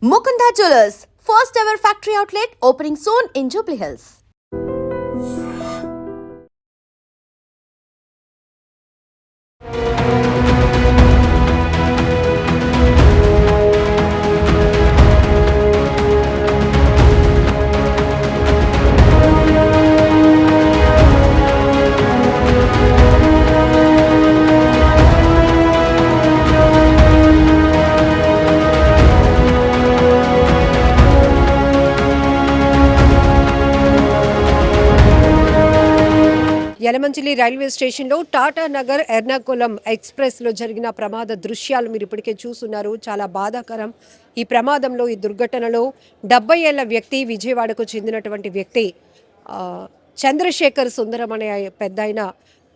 Mukunda Jewelers, first ever factory outlet opening soon in Jubilee Hills. Yelamanchili railway స్టేషన్లో టాటా నగర్ ఎర్నాకుళం ఎక్స్ప్రెస్లో జరిగిన ప్రమాద దృశ్యాలు మీరు ఇప్పటికే చూస్తున్నారు. చాలా బాధాకరం. ఈ ప్రమాదంలో, ఈ దుర్ఘటనలో 70 ఏళ్ల వ్యక్తి, విజయవాడకు చెందినటువంటి వ్యక్తి చంద్రశేఖర్ సుందరం అనే పెద్దాయన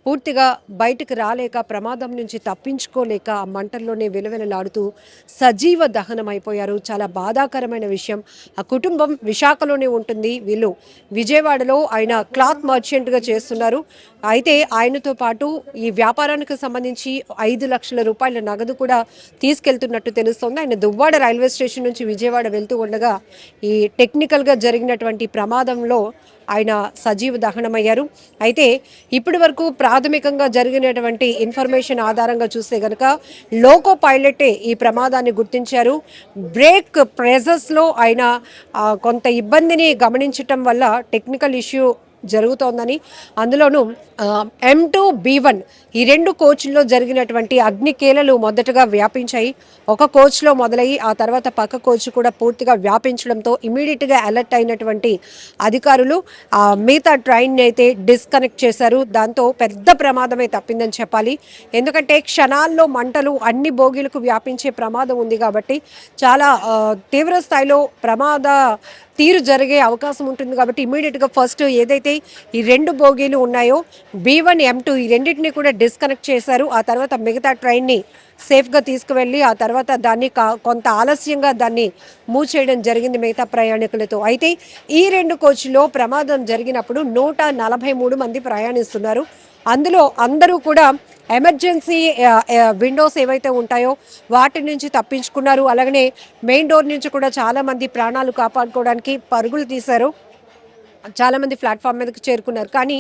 పూర్తిగా బయటకు రాలేక, ప్రమాదం నుంచి తప్పించుకోలేక ఆ మంటల్లోనే విలవిలలాడుతూ సజీవ దహనం అయిపోయారు. చాలా బాధాకరమైన విషయం. ఆ కుటుంబం విశాఖలోనే ఉంటుంది. వీళ్ళు విజయవాడలో ఆయన క్లాత్ మర్చెంట్గా చేస్తున్నారు. అయితే ఆయనతో పాటు ఈ వ్యాపారానికి సంబంధించి 5 లక్షల రూపాయల నగదు కూడా తీసుకెళ్తున్నట్టు తెలుస్తోంది. ఆయన దువ్వాడ రైల్వే స్టేషన్ నుంచి విజయవాడ వెళ్తూ ఉండగా ఈ టెక్నికల్గా జరిగినటువంటి ప్రమాదంలో ఆయన సజీవ దహనమయ్యారు. అయితే ఇప్పటి వరకు ప్రాథమికంగా జరిగినటువంటి ఇన్ఫర్మేషన్ ఆధారంగా చూస్తే కనుక లోకో పైలటే ఈ ప్రమాదాన్ని గుర్తించారు. బ్రేక్ ప్రెజర్స్లో ఆయన కొంత ఇబ్బందిని గమనించటం వల్ల టెక్నికల్ ఇష్యూ జరుగుతోందని, అందులోనూ M2 B1 ఈ 2 కోచ్ల్లో జరిగినటువంటి అగ్నికేలలు మొదటగా వ్యాపించాయి. ఒక కోచ్లో మొదలయ్యి ఆ తర్వాత పక్క కోచ్ కూడా పూర్తిగా వ్యాపించడంతో ఇమీడియట్గా అలర్ట్ అయినటువంటి అధికారులు మిగతా ట్రైన్ని అయితే డిస్కనెక్ట్ చేశారు. దాంతో పెద్ద ప్రమాదమే తప్పిందని చెప్పాలి. ఎందుకంటే క్షణాల్లో మంటలు అన్ని బోగీలకు వ్యాపించే ప్రమాదం ఉంది కాబట్టి చాలా తీవ్ర స్థాయిలో ప్రమాద తీరు జరిగే అవకాశం ఉంటుంది. కాబట్టి ఇమీడియట్గా ఫస్ట్ ఏదైతే ఈ 2 బోగీలు ఉన్నాయో B1 M2 ఈ రెండింటిని కూడా డిస్కనెక్ట్ చేశారు. ఆ తర్వాత మిగతా ట్రైన్ని సేఫ్గా తీసుకువెళ్ళి ఆ తర్వాత దాన్ని కొంత ఆలస్యంగా దాన్ని మూవ్ చేయడం జరిగింది మిగతా ప్రయాణికులతో. అయితే ఈ 2 కోచ్లో ప్రమాదం జరిగినప్పుడు 143 మంది ప్రయాణిస్తున్నారు. అందులో అందరూ కూడా ఎమర్జెన్సీ విండోస్ ఏవైతే ఉంటాయో వాటి నుంచి తప్పించుకున్నారు. అలాగనే మెయిన్ డోర్ నుంచి కూడా చాలామంది ప్రాణాలు కాపాడుకోవడానికి పరుగులు తీశారు. చాలామంది ప్లాట్ఫామ్ మీదకి చేరుకున్నారు. కానీ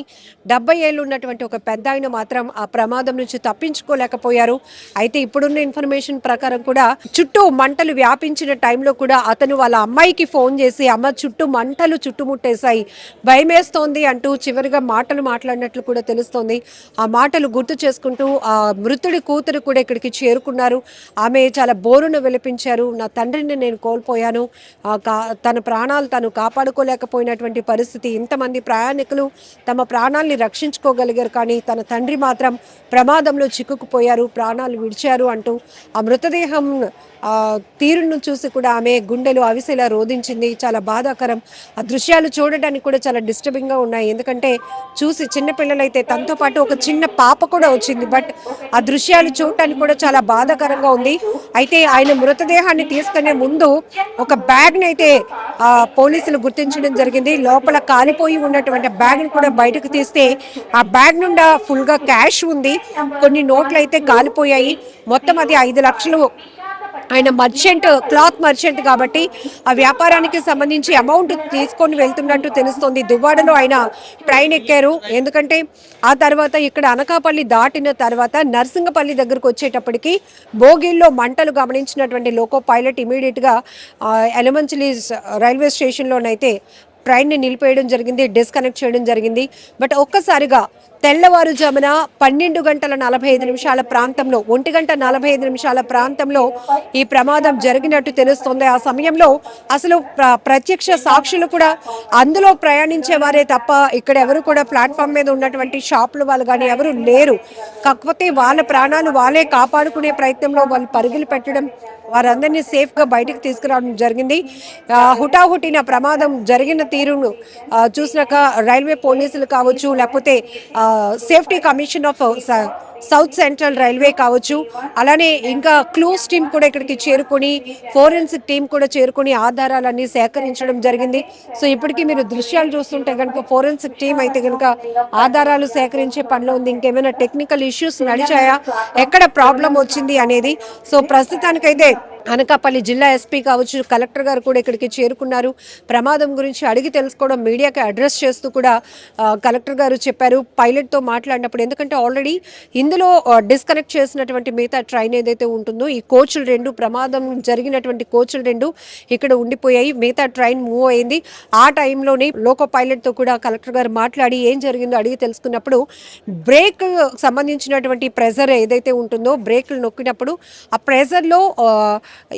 70 ఏళ్ళు ఉన్నటువంటి ఒక పెద్ద ఆయన మాత్రం ఆ ప్రమాదం నుంచి తప్పించుకోలేకపోయారు. అయితే ఇప్పుడున్న ఇన్ఫర్మేషన్ ప్రకారం కూడా చుట్టూ మంటలు వ్యాపించిన టైంలో కూడా అతను వాళ్ళ అమ్మాయికి ఫోన్ చేసి, అమ్మ చుట్టూ మంటలు చుట్టుముట్టేశాయి, భయమేస్తోంది అంటూ చివరిగా మాటలు మాట్లాడినట్లు కూడా తెలుస్తోంది. ఆ మాటలు గుర్తు చేసుకుంటూ ఆ మృతుడి కూతురు కూడా ఇక్కడికి చేరుకున్నారు. ఆమె చాలా బోరును విలపించారు. నా తండ్రిని నేను కోల్పోయాను, తన ప్రాణాలు తను కాపాడుకోలేకపోయినటువంటి పరిస్థితి. ఇంతమంది ప్రయాణికులు తమ ప్రాణాలని రక్షించుకోగలిగారు, కానీ తన తండ్రి మాత్రం ప్రమాదంలో చిక్కుకుపోయారు, ప్రాణాలు విడిచారు అంటూ ఆ మృతదేహం తీరును చూసి కూడా ఆమె గుండెలు అవిసేలా రోధించింది. చాలా బాధాకరం. ఆ దృశ్యాలు చూడడానికి కూడా చాలా డిస్టర్బింగ్గా ఉన్నాయి. ఎందుకంటే చూసి చిన్నపిల్లలైతే, తనతో పాటు ఒక చిన్న పాప కూడా వచ్చింది. బట్ ఆ దృశ్యాలు చూడటానికి కూడా చాలా బాధాకరంగా ఉంది. అయితే ఆయన మృతదేహాన్ని తీసుకునే ముందు ఒక బ్యాగ్ని అయితే పోలీసులు గుర్తించడం జరిగింది. లోపల కాలిపోయి ఉన్నటువంటి బ్యాగ్ని కూడా బయటకు తీస్తే ఆ బ్యాగ్ నుండి ఫుల్గా క్యాష్ ఉంది, కొన్ని నోట్లు అయితే కాలిపోయాయి. మొత్తం అది 5 లక్షలు. ఆయన క్లాత్ మర్చెంట్ కాబట్టి ఆ వ్యాపారానికి సంబంధించి అమౌంట్ తీసుకొని వెళ్తున్నట్టు తెలుస్తోంది. దువ్వాడలో ఆయన ట్రైన్ ఎక్కారు. ఎందుకంటే ఆ తర్వాత ఇక్కడ అనకాపల్లి దాటిన తర్వాత నర్సింగపల్లి దగ్గరకు వచ్చేటప్పటికి బోగిల్లో మంటలు గమనించినటువంటి లోకో పైలట్ ఇమీడియట్గా యలమంచిలి రైల్వే స్టేషన్లోనైతే ట్రైన్ని నిలిపేయడం జరిగింది, డిస్కనెక్ట్ చేయడం జరిగింది. బట్ ఒక్కసారిగా తెల్లవారుజామున 12:45 ప్రాంతంలో, 1:45 ప్రాంతంలో ఈ ప్రమాదం జరిగినట్టు తెలుస్తుంది. ఆ సమయంలో అసలు ప్రత్యక్ష సాక్షులు కూడా అందులో ప్రయాణించే వారే తప్ప ఇక్కడ ఎవరు కూడా ప్లాట్ఫామ్ మీద ఉన్నటువంటి షాపులు వాళ్ళు కానీ ఎవరు లేరు. కాకపోతే వాళ్ళ ప్రాణాలు వాళ్ళే కాపాడుకునే ప్రయత్నంలో వాళ్ళు పరుగులు పెట్టడం, వారందరినీ సేఫ్గా బయటకు తీసుకురావడం జరిగింది. హుటాహుటిన ప్రమాదం జరిగిన తీరును చూసినాక రైల్వే పోలీసులు కావచ్చు, లేకపోతే safety commission of south central railway కావచ్చు, అలానే ఇంకా క్లూస్ టీం కూడా ఇక్కడికి చేరుకొని, ఫోరెన్సిక్ టీం కూడా చేరుకొని ఆధారాలన్నీ సేకరించడం జరిగింది. సో ఇప్పటికీ మీరు దృశ్యాలు చూస్తుంటే కనుక ఫోరెన్సిక్ టీం అయితే కనుక ఆధారాలు సేకరించే పనిలో ఉంది. ఇంకేమైనా టెక్నికల్ ఇష్యూస్ నడిచాయా, ఎక్కడ ప్రాబ్లం వచ్చింది అనేది. సో ప్రస్తుతానికైతే అనకాపల్లి జిల్లా ఎస్పీ కావచ్చు, కలెక్టర్ గారు కూడా ఇక్కడికి చేరుకున్నారు. ప్రమాదం గురించి అడిగి తెలుసుకోవడం, మీడియాకి అడ్రస్ చేస్తూ కూడా కలెక్టర్ గారు చెప్పారు పైలట్తో మాట్లాడినప్పుడు. ఎందుకంటే ఆల్రెడీ ఇందులో డిస్కనెక్ట్ చేసినటువంటి మిగతా ట్రైన్ ఏదైతే ఉంటుందో, ఈ కోచ్లు రెండు, ప్రమాదం జరిగినటువంటి కోచ్లు రెండు ఇక్కడ ఉండిపోయాయి. మిగతా ట్రైన్ మూవ్ అయింది. ఆ టైంలోనే లోకో పైలట్తో కూడా కలెక్టర్ గారు మాట్లాడి ఏం జరిగిందో అడిగి తెలుసుకున్నప్పుడు, బ్రేక్ సంబంధించినటువంటి ప్రెజర్ ఏదైతే ఉంటుందో, బ్రేక్లు నొక్కినప్పుడు ఆ ప్రెజర్లో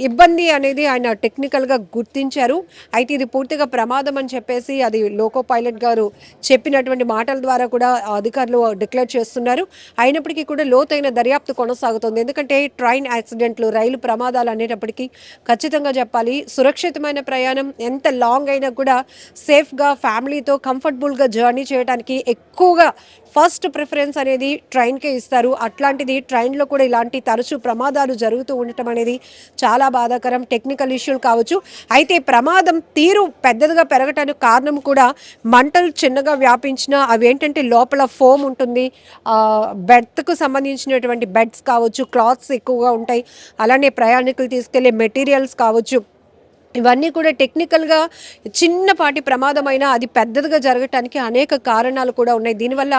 ఇబ్బంది అనేది ఆయన టెక్నికల్గా గుర్తించారు. అయితే ఇది పూర్తిగా ప్రమాదం అని చెప్పేసి అది లోకో పైలట్ గారు చెప్పినటువంటి మాటల ద్వారా కూడా అధికారులు డిక్లేర్ చేస్తున్నారు. అయినప్పటికీ కూడా లోతైన దర్యాప్తు కొనసాగుతుంది. ఎందుకంటే ట్రైన్ యాక్సిడెంట్లు, రైలు ప్రమాదాలు అనేటప్పటికీ ఖచ్చితంగా చెప్పాలి, సురక్షితమైన ప్రయాణం ఎంత లాంగ్ అయినా కూడా సేఫ్గా ఫ్యామిలీతో కంఫర్టబుల్గా జర్నీ చేయడానికి ఎక్కువగా ఫస్ట్ ప్రిఫరెన్స్ అనేది ట్రైన్కే ఇస్తారు. అట్లాంటిది ట్రైన్లో కూడా ఇలాంటి తరచూ ప్రమాదాలు జరుగుతూ ఉండటం అనేది చాలా బాధాకరం. టెక్నికల్ ఇష్యూలు కావచ్చు. అయితే ప్రమాదం తీరు పెద్దదిగా పెరగటానికి కారణం కూడా మంటలు చిన్నగా వ్యాపించిన అవి ఏంటంటే లోపల ఫోమ్ ఉంటుంది, బెర్త్కు సంబంధించినటువంటి బెడ్స్ కావచ్చు, క్లాత్స్ ఎక్కువగా ఉంటాయి, అలానే ప్రయాణికులు తీసుకెళ్లే మెటీరియల్స్ కావచ్చు, ఇవన్నీ కూడా టెక్నికల్గా చిన్నపాటి ప్రమాదమైనా అది పెద్దదిగా జరగటానికి అనేక కారణాలు కూడా ఉన్నాయి. దీనివల్ల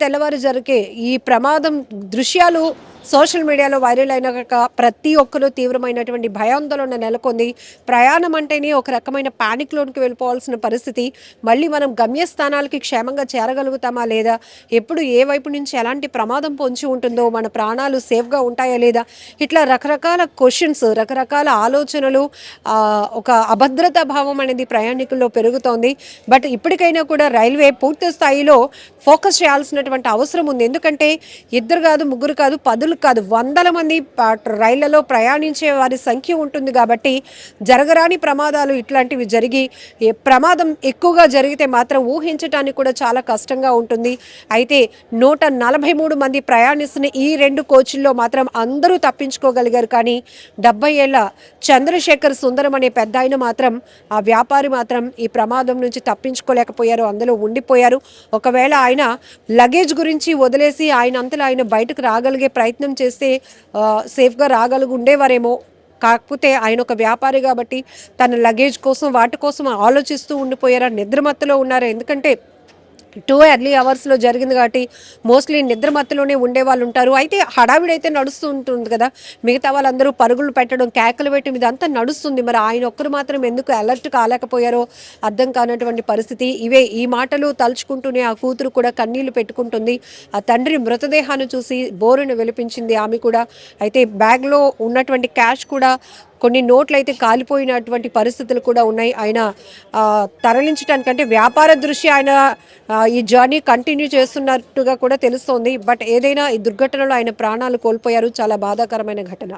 తెల్లవారు జరిగే ఈ ప్రమాదం దృశ్యాలు సోషల్ మీడియాలో వైరల్ అయినాక ప్రతి ఒక్కరూ తీవ్రమైనటువంటి భయాందోళన నెలకొంది. ప్రయాణం అంటేనే ఒక రకమైన ప్యానిక్లోనికి వెళ్ళిపోవాల్సిన పరిస్థితి. మళ్ళీ మనం గమ్యస్థానాలకి క్షేమంగా చేరగలుగుతామా లేదా, ఎప్పుడు ఏ వైపు నుంచి ఎలాంటి ప్రమాదం పొంచి ఉంటుందో, మన ప్రాణాలు సేఫ్గా ఉంటాయా లేదా, ఇట్లా రకరకాల క్వశ్చన్స్, రకరకాల ఆలోచనలు, ఒక అభద్రతా భావం అనేది ప్రయాణికుల్లో పెరుగుతోంది. బట్ ఇప్పటికైనా కూడా రైల్వే పూర్తి స్థాయిలో ఫోకస్ చేయాల్సినటువంటి అవసరం ఉంది. ఎందుకంటే ఇద్దరు కాదు, ముగ్గురు కాదు, పదులు కాదు, వందల మంది రైళ్లలో ప్రయాణించే వారి సంఖ్య ఉంటుంది. కాబట్టి జరగరాని ప్రమాదాలు ఇట్లాంటివి జరిగి ప్రమాదం ఎక్కువగా జరిగితే మాత్రం ఊహించడానికి కూడా చాలా కష్టంగా ఉంటుంది. అయితే 143 మంది ప్రయాణిస్తున్న ఈ రెండు కోచ్ల్లో మాత్రం అందరూ తప్పించుకోగలిగారు. కానీ 70 ఏళ్ల చంద్రశేఖర్ సుందరం అనే పెద్ద ఆయన మాత్రం, ఆ వ్యాపారి మాత్రం ఈ ప్రమాదం నుంచి తప్పించుకోలేకపోయారు, అందులో ఉండిపోయారు. ఒకవేళ ఆయన లగేజ్ గురించి వదిలేసి ఆయన అంతలో ఆయన బయటకు రాగలిగే ప్రయత్నం చేస్తే సేఫ్గా ఉండేవారేమో. కాకపోతే ఆయన ఒక వ్యాపారి కాబట్టి తన లగేజ్ కోసం వాటి కోసం ఆలోచిస్తూ ఉండిపోయారా, నిద్రమత్తులో ఉన్నారా. ఎందుకంటే 2 ఎర్లీ అవర్స్లో జరిగింది కాబట్టి మోస్ట్లీ నిద్రమత్తులోనే ఉండే వాళ్ళు ఉంటారు. అయితే హడావిడి అయితే నడుస్తూ ఉంటుంది కదా, మిగతా వాళ్ళందరూ పరుగులు పెట్టడం, కేకలు పెట్టడం ఇదంతా నడుస్తుంది. మరి ఆయన ఒక్కరు మాత్రం ఎందుకు అలర్ట్ కాలేకపోయారో అర్థం కానటువంటి పరిస్థితి. ఈ మాటలు తలుచుకుంటూనే ఆ కూతురు కూడా కన్నీళ్లు పెట్టుకుంటుంది. ఆ తండ్రి మృతదేహాన్ని చూసి బోరును వెలిపించింది ఆమె కూడా. అయితే బ్యాగ్లో ఉన్నటువంటి క్యాష్ కూడా, కొన్ని నోట్లు అయితే కాలిపోయినటువంటి పరిస్థితులు కూడా ఉన్నాయి. ఆయన తరలించడానికంటే వ్యాపార దృష్ట్యా ఆయన ఈ జర్నీ కంటిన్యూ చేస్తున్నట్టుగా కూడా తెలుస్తోంది. బట్ ఏదైనా ఈ దుర్ఘటనలో ఆయన ప్రాణాలు కోల్పోయారు. చాలా బాధాకరమైన ఘటన.